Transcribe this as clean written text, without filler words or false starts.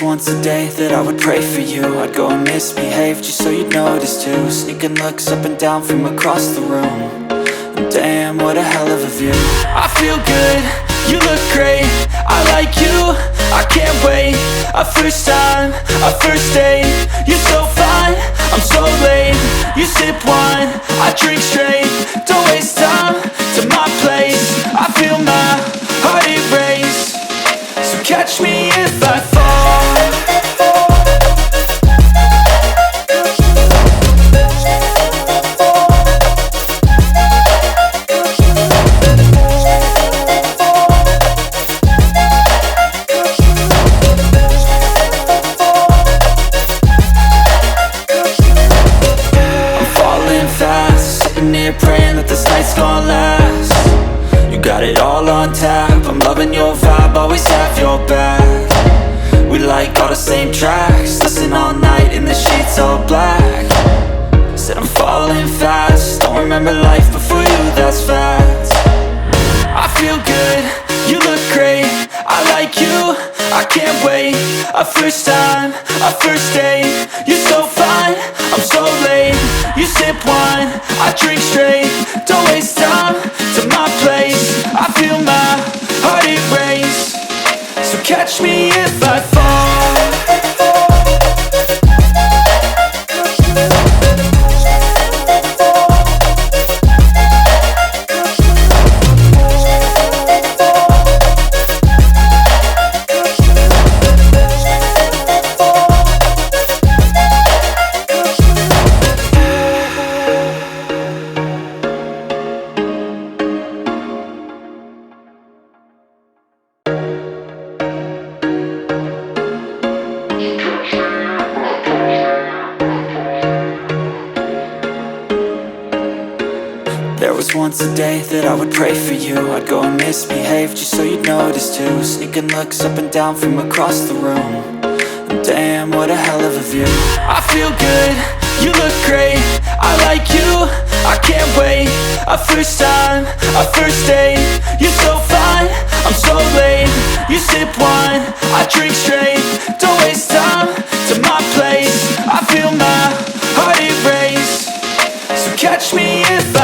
once a day that I would pray for you. I'd go and misbehave just so you'd notice too. Sneaking looks up and down from across the room. And damn, what a hell of a view. I feel good, you look great, I like you, I can't wait. A first time, a first date, you're so fine, I'm so late. You sip wine, I drink straight. Don't waste time to my place. I feel my heart erase. So catch me if I fall. Praying that this night's gonna last. You got it all on tap, I'm loving your vibe, always have your back. We like all the same tracks, listen all night in the sheets all black. Said I'm falling fast, don't remember life before you, that's fact. I feel good, you look great, I like you, I can't wait. A first time, a first date, you're so fine, I'm so late. You sip wine, I drink straight. Don't waste time to my place. I feel my heart erase. So catch me if I fall. There was once a day that I would pray for you. I'd go and misbehave just so you'd notice too. Sneaking looks up and down from across the room. And damn, what a hell of a view. I feel good, you look great, I like you, I can't wait. A first time, a first date, you're so fine, I'm so late. You sip wine, I drink straight. Don't waste time to my place. I feel my heart erase. So catch me if I